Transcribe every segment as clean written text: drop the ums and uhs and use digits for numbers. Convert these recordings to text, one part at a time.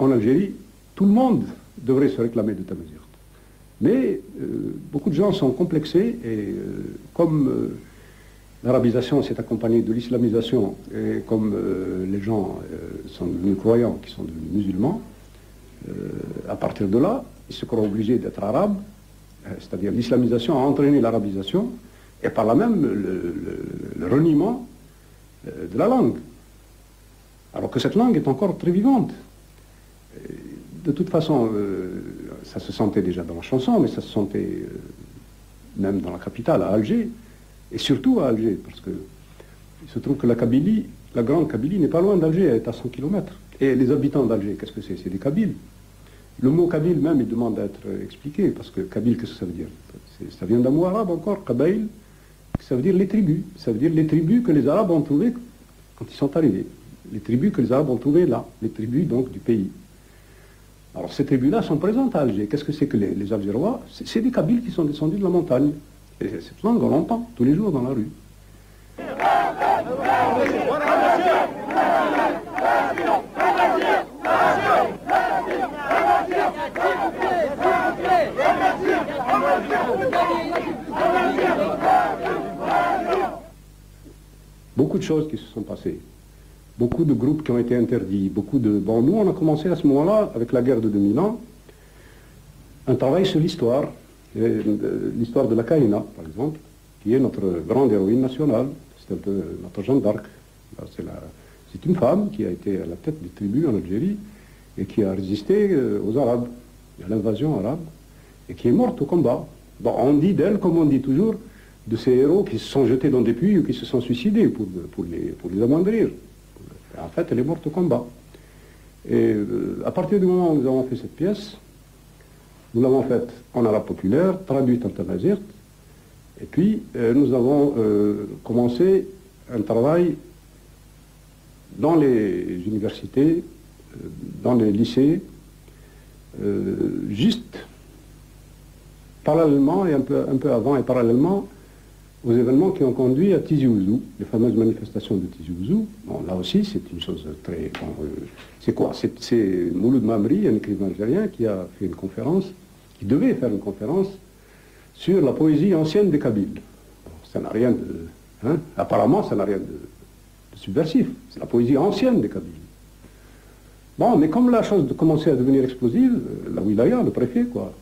en Algérie, tout le monde devrait se réclamer de Tamazight. Mais beaucoup de gens sont complexés et comme l'arabisation s'est accompagnée de l'islamisation et comme les gens sont devenus croyants, qui sont devenus musulmans, à partir de là, ils se croient obligés d'être arabes, c'est-à-dire l'islamisation a entraîné l'arabisation et par là même le reniement de la langue. Alors que cette langue est encore très vivante. De toute façon, ça se sentait déjà dans la chanson, mais ça se sentait même dans la capitale, à Alger, et surtout à Alger, parce que il se trouve que la Kabylie, la grande Kabylie n'est pas loin d'Alger, elle est à 100 km. Et les habitants d'Alger, qu'est-ce que c'est? C'est des Kabyles. Le mot Kabyle même, il demande à être expliqué, parce que Kabyle, qu'est-ce que ça veut dire? Ça vient d'un mot arabe encore, Kabaïl, ça veut dire les tribus. Ça veut dire les tribus que les Arabes ont trouvées quand ils sont arrivés. Les tribus que les Arabes ont trouvées là, les tribus donc du pays. Alors ces tribus-là sont présentes à Alger. Qu'est-ce que c'est que les Algérois? C'est des Kabyles qui sont descendus de la montagne. Et cette langue, on l'entend tous les jours dans la rue. Beaucoup de choses qui se sont passées. Beaucoup de groupes qui ont été interdits. Beaucoup de... Bon, nous, on a commencé à ce moment-là, avec la guerre de 2000 ans, un travail sur l'histoire. L'histoire de la Kaïna, par exemple, qui est notre grande héroïne nationale. C'est un peu notre Jeanne d'Arc. C'est une femme qui a été à la tête des tribus en Algérie et qui a résisté aux Arabes, à l'invasion arabe, et qui est morte au combat. Bon, on dit d'elle, comme on dit toujours, de ces héros qui se sont jetés dans des puits ou qui se sont suicidés pour les amoindrir. En fait, elle est morte au combat. Et à partir du moment où nous avons fait cette pièce, nous l'avons faite en arabe populaire, traduite en tamazight, et puis nous avons commencé un travail dans les universités, dans les lycées, juste parallèlement et un peu avant et parallèlement aux événements qui ont conduit à Tizi Ouzou, les fameuses manifestations de Tizi Ouzou. Bon, là aussi, c'est une chose très... Bon, c'est quoi? C'est Mouloud Mamri, un écrivain algérien, qui a fait une conférence, qui devait faire une conférence sur la poésie ancienne des Kabyles. Bon, ça n'a rien de... Hein, apparemment, ça n'a rien de subversif. C'est la poésie ancienne des Kabyles. Bon, mais comme la chose commençait à devenir explosive, la wilaya, le préfet, quoi,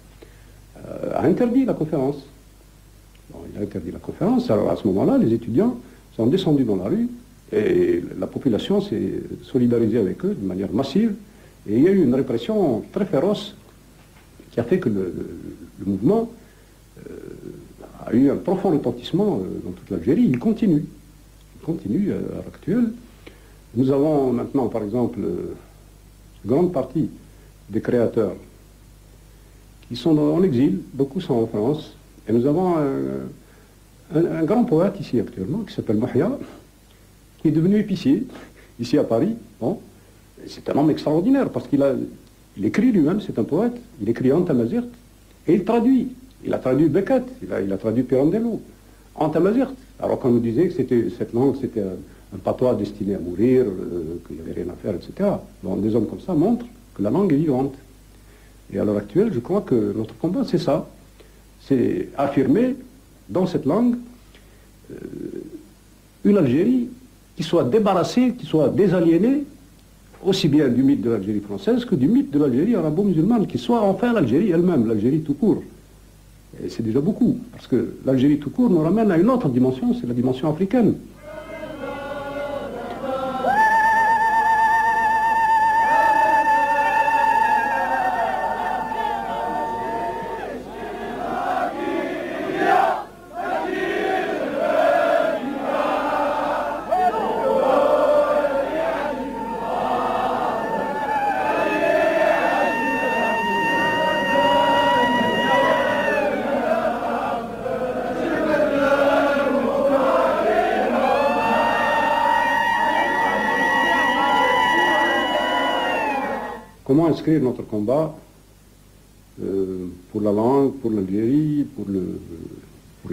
a interdit la conférence. Bon, il a interdit la conférence, alors à ce moment-là, les étudiants sont descendus dans la rue et la population s'est solidarisée avec eux de manière massive et il y a eu une répression très féroce qui a fait que le mouvement a eu un profond retentissement dans toute l'Algérie. Il continue à l'heure actuelle. Nous avons maintenant, par exemple, une grande partie des créateurs qui sont en exil, beaucoup sont en France. Et nous avons un grand poète ici actuellement, qui s'appelle Mahia, qui est devenu épicier, ici à Paris. Bon. C'est un homme extraordinaire, parce qu'il écrit lui-même, c'est un poète, il écrit en tamazight, et il traduit. Il a traduit Beckett, il a traduit Pirandello, en tamazight. Alors qu'on nous disait que cette langue, c'était un patois destiné à mourir, qu'il n'y avait rien à faire, etc. Bon, des hommes comme ça montrent que la langue est vivante. Et à l'heure actuelle, je crois que notre combat, c'est ça. C'est affirmer dans cette langue une Algérie qui soit débarrassée, qui soit désaliénée, aussi bien du mythe de l'Algérie française que du mythe de l'Algérie arabo-musulmane, qui soit enfin l'Algérie elle-même, l'Algérie tout court. Et c'est déjà beaucoup, parce que l'Algérie tout court nous ramène à une autre dimension, c'est la dimension africaine. Comment inscrire notre combat pour la langue, pour l'Algérie, pour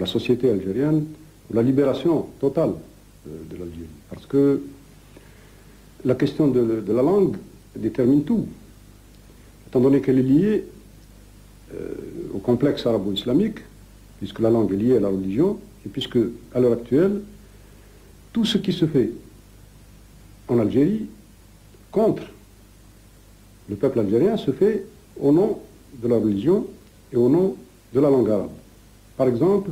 la société algérienne, pour la libération totale de l'Algérie. Parce que la question de la langue détermine tout. étant donné qu'elle est liée au complexe arabo-islamique, puisque la langue est liée à la religion, et puisque, à l'heure actuelle, tout ce qui se fait en Algérie contre le peuple algérien se fait au nom de la religion et au nom de la langue arabe. Par exemple,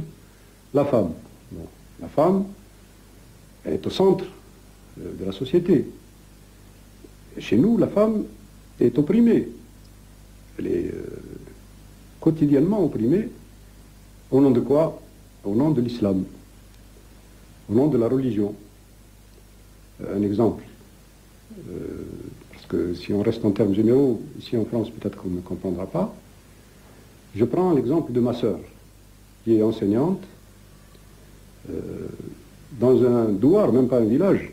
la femme. Bon, la femme, elle est au centre de la société. Et chez nous, la femme est opprimée. Elle est quotidiennement opprimée. Au nom de quoi? Au nom de l'islam. Au nom de la religion. Un exemple. Parce que si on reste en termes généraux, ici en France, peut-être qu'on ne comprendra pas. Je prends l'exemple de ma sœur, qui est enseignante, dans un douar, même pas un village,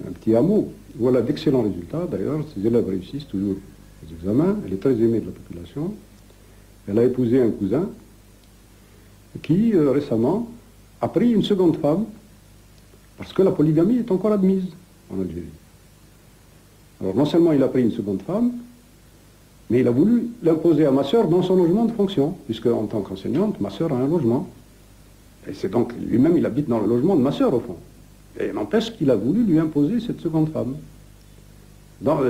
un petit hameau, où elle a d'excellents résultats. D'ailleurs, ses élèves réussissent toujours les examens. Elle est très aimée de la population. Elle a épousé un cousin qui, récemment, a pris une seconde femme, parce que la polygamie est encore admise en Algérie. Alors, non seulement il a pris une seconde femme, mais il a voulu l'imposer à ma sœur dans son logement de fonction, puisque en tant qu'enseignante, ma sœur a un logement. Et c'est donc, lui-même, il habite dans le logement de ma sœur, au fond. Et n'empêche qu'il a voulu lui imposer cette seconde femme,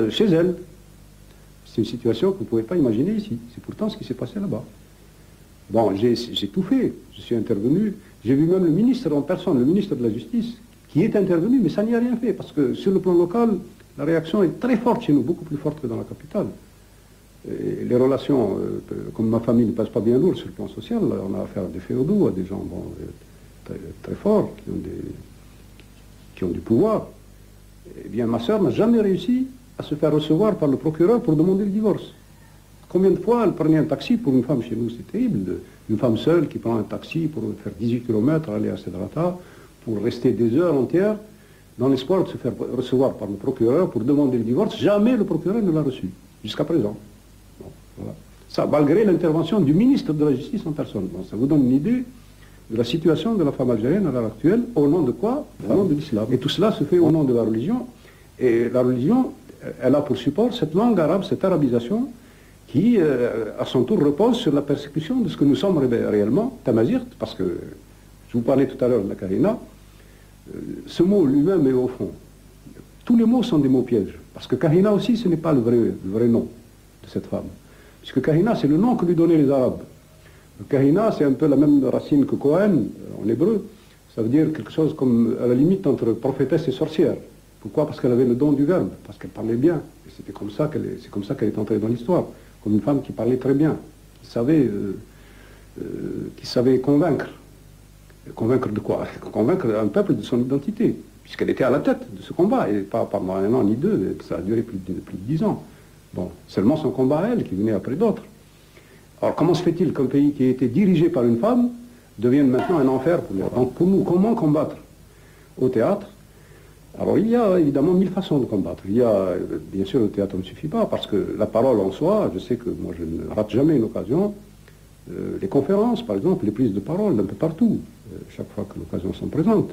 chez elle. C'est une situation que vous ne pouvez pas imaginer ici. C'est pourtant ce qui s'est passé là-bas. Bon, j'ai tout fait. Je suis intervenu. J'ai vu même le ministre en personne, le ministre de la Justice, qui est intervenu, mais ça n'y a rien fait, parce que sur le plan local, la réaction est très forte chez nous, beaucoup plus forte que dans la capitale. Et les relations, comme ma famille ne passe pas bien lourd sur le plan social, on a affaire à des féodaux, à des gens très, très forts, qui ont du pouvoir. Eh bien, ma sœur n'a jamais réussi à se faire recevoir par le procureur pour demander le divorce. Combien de fois elle prenait un taxi pour une femme chez nous, c'est terrible, une femme seule qui prend un taxi pour faire 18 km, aller à Sedrata, pour rester des heures entières, dans l'espoir de se faire recevoir par le procureur pour demander le divorce. Jamais le procureur ne l'a reçu, jusqu'à présent. Bon, voilà. Ça, malgré l'intervention du ministre de la Justice en personne. Bon, ça vous donne une idée de la situation de la femme algérienne à l'heure actuelle, au nom de quoi? Au nom de l'islam. Et tout cela se fait au nom de la religion. Et la religion, elle a pour support cette langue arabe, cette arabisation, qui, à son tour, repose sur la persécution de ce que nous sommes réellement, Tamazight, parce que, je vous parlais tout à l'heure de la Kahina, ce mot lui-même est au fond. Tous les mots sont des mots pièges, parce que Kahina aussi, ce n'est pas le vrai nom de cette femme. Puisque Kahina, c'est le nom que lui donnaient les Arabes. Le Kahina, c'est un peu la même racine que Kohen, en hébreu. Ça veut dire quelque chose comme, à la limite, entre prophétesse et sorcière. Pourquoi? Parce qu'elle avait le don du verbe, parce qu'elle parlait bien. Et c'est comme ça qu'elle est entrée dans l'histoire. Comme une femme qui parlait très bien, qui savait convaincre. Convaincre de quoi? Convaincre un peuple de son identité, puisqu'elle était à la tête de ce combat, et pas pendant un an ni deux, ça a duré plus de 10 ans. Bon, seulement son combat à elle, qui venait après d'autres. Alors comment se fait-il qu'un pays qui a été dirigé par une femme devienne maintenant un enfer pour les... Donc pour nous, comment combattre au théâtre? Alors il y a évidemment 1000 façons de combattre. Il y a, bien sûr, le théâtre ne suffit pas, parce que la parole en soi, je sais que moi je ne rate jamais une occasion. Les conférences, par exemple, les prises de parole d'un peu partout, chaque fois que l'occasion s'en présente.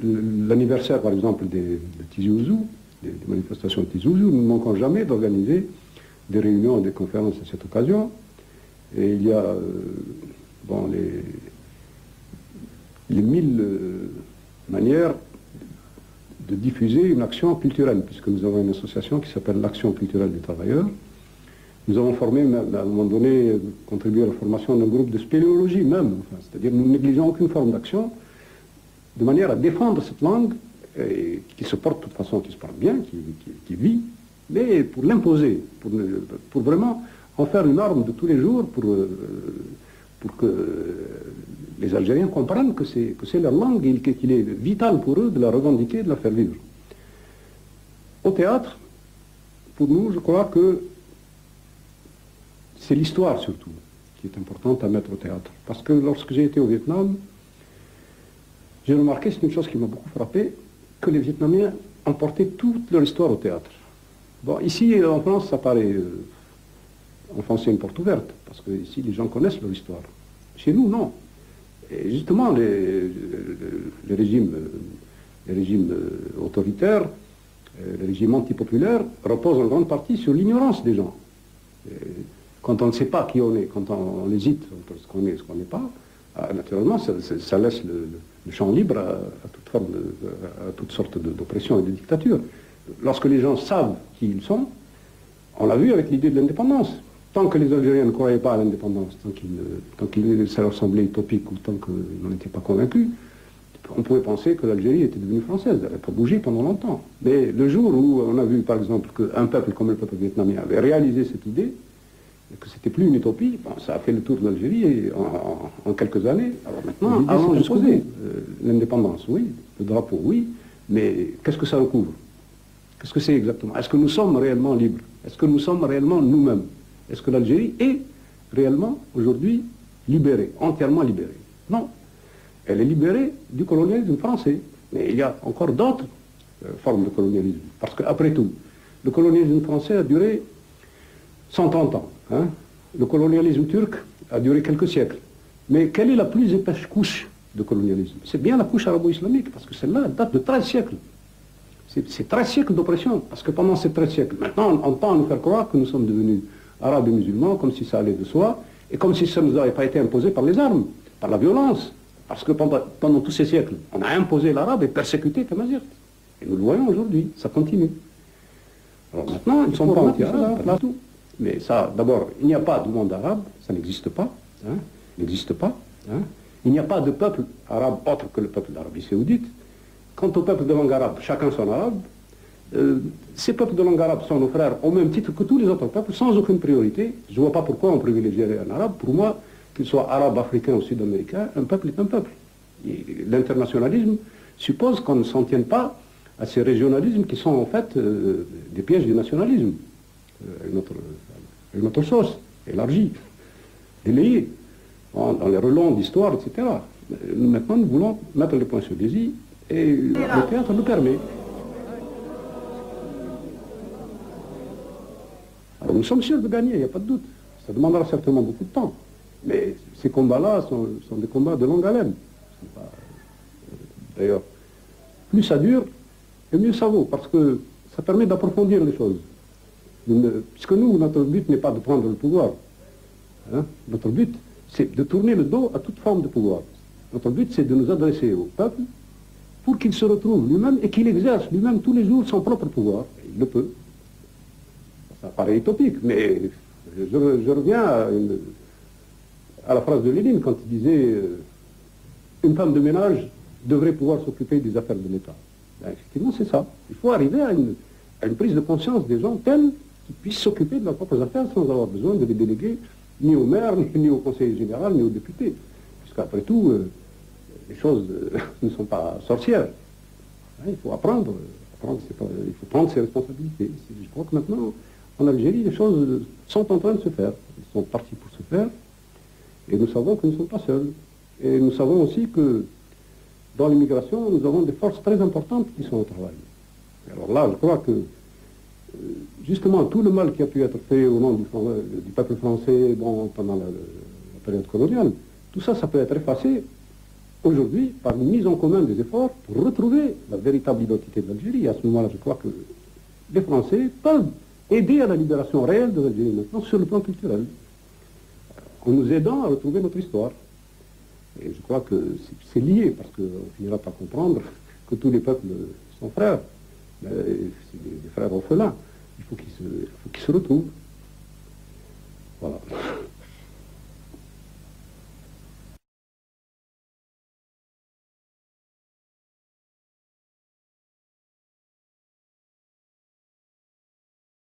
L'anniversaire, par exemple, de Tizi Ouzou, des manifestations de Tizi Ouzou, nous ne manquons jamais d'organiser des réunions et des conférences à cette occasion. Et il y a bon, les 1000 manières de diffuser une action culturelle, puisque nous avons une association qui s'appelle l'Action culturelle des travailleurs. Nous avons formé, à un moment donné, contribué à la formation d'un groupe de spéléologie même, enfin, c'est-à-dire nous négligeons aucune forme d'action, de manière à défendre cette langue, qui se porte de toute façon, qui se porte bien, qui vit, mais pour l'imposer, pour vraiment en faire une arme de tous les jours, pour que les Algériens comprennent que c'est leur langue et qu'il est vital pour eux de la revendiquer, de la faire vivre. Au théâtre, pour nous, je crois que c'est l'histoire surtout qui est importante à mettre au théâtre. Parce que lorsque j'ai été au Vietnam, j'ai remarqué, c'est une chose qui m'a beaucoup frappé, que les Vietnamiens emportaient toute leur histoire au théâtre. Bon, ici en France, ça paraît enfoncer une porte ouverte, parce que ici les gens connaissent leur histoire. Chez nous, non. Et justement, les régimes autoritaires le régime antipopulaire repose en grande partie sur l'ignorance des gens. Quand on ne sait pas qui on est, quand on hésite entre ce qu'on est et ce qu'on n'est pas, naturellement, ça laisse le champ libre à toute forme à toutes sortes d'oppression et de dictature. Lorsque les gens savent qui ils sont, on l'a vu avec l'idée de l'indépendance. Tant que les Algériens ne croyaient pas à l'indépendance, tant que ça leur semblait utopique ou tant qu'ils n'en étaient pas convaincus, on pouvait penser que l'Algérie était devenue française. Elle n'avait pas bougé pendant longtemps. Mais le jour où on a vu, par exemple, qu'un peuple comme le peuple vietnamien avait réalisé cette idée, et que c'était plus une utopie, bon, ça a fait le tour de l'Algérie en quelques années. Alors maintenant, allons jusqu'au bout. L'indépendance, oui. Le drapeau, oui. Mais qu'est-ce que ça recouvre? Qu'est-ce que c'est exactement? Est-ce que nous sommes réellement libres? Est-ce que nous sommes réellement nous-mêmes? Est-ce que l'Algérie est réellement aujourd'hui libérée, entièrement libérée? Non. Elle est libérée du colonialisme français. Mais il y a encore d'autres formes de colonialisme. Parce qu'après tout, le colonialisme français a duré 130 ans. Hein? Le colonialisme turc a duré quelques siècles. Mais quelle est la plus épaisse couche de colonialisme? C'est bien la couche arabo-islamique, parce que celle-là date de 13 siècles. C'est 13 siècles d'oppression, parce que pendant ces 13 siècles, maintenant on tend à nous faire croire que nous sommes devenus arabes et musulmans, comme si ça allait de soi, et comme si ça ne nous avait pas été imposé par les armes, par la violence. Parce que pendant tous ces siècles, on a imposé l'arabe et persécuté Tamazight. Et nous le voyons aujourd'hui, ça continue. Alors maintenant, ils ne sont pas anti-arabes, pas du tout. Mais ça, d'abord, il n'y a pas de monde arabe, ça n'existe pas. Hein, il n'existe pas. Hein. Il n'y a pas de peuple arabe autre que le peuple d'Arabie Saoudite. Quant au peuple de langue arabe, chacun son arabe. Ces peuples de langue arabe sont nos frères au même titre que tous les autres peuples, sans aucune priorité. Je ne vois pas pourquoi on privilégierait un arabe. Pour moi, qu'il soit arabe, africain ou sud-américain, un peuple est un peuple. L'internationalisme suppose qu'on ne s'en tienne pas à ces régionalismes qui sont en fait des pièges du nationalisme, avec notre sauce, élargie, délayée, dans les relents d'histoire, etc. Maintenant, nous voulons mettre les points sur les i, et le théâtre nous permet. Alors nous sommes sûrs de gagner, il n'y a pas de doute. Ça demandera certainement beaucoup de temps. Mais ces combats-là sont des combats de longue haleine. D'ailleurs, plus ça dure, et mieux ça vaut, parce que ça permet d'approfondir les choses. Puisque nous, notre but n'est pas de prendre le pouvoir. Hein? Notre but, c'est de tourner le dos à toute forme de pouvoir. Notre but, c'est de nous adresser au peuple pour qu'il se retrouve lui-même et qu'il exerce lui-même tous les jours son propre pouvoir. Et il le peut. Ça paraît utopique, mais je reviens à la phrase de Lénine quand il disait une femme de ménage devrait pouvoir s'occuper des affaires de l'État. Ben, effectivement, c'est ça. Il faut arriver à une prise de conscience des gens tels qu'ils puissent s'occuper de leurs propres affaires sans avoir besoin de les déléguer ni au maire, ni au conseiller général, ni aux députés. Puisqu'après tout, les choses ne sont pas sorcières. Hein, il faut apprendre, il faut prendre ses responsabilités. Je crois que maintenant, en Algérie, les choses sont en train de se faire. Ils sont partis pour se faire. Et nous savons que nous ne sommes pas seuls. Et nous savons aussi que dans l'immigration, nous avons des forces très importantes qui sont au travail. Alors là, je crois que, justement, tout le mal qui a pu être fait au nom du peuple français pendant la période coloniale, tout ça, ça peut être effacé aujourd'hui par une mise en commun des efforts pour retrouver la véritable identité de l'Algérie. À ce moment-là, je crois que les Français peuvent aider à la libération réelle de l'Algérie maintenant sur le plan culturel, en nous aidant à retrouver notre histoire. Et je crois que c'est lié, parce qu'on finira par comprendre que tous les peuples sont frères. C'est des frères orphelins. Il faut qu'ils se retrouvent.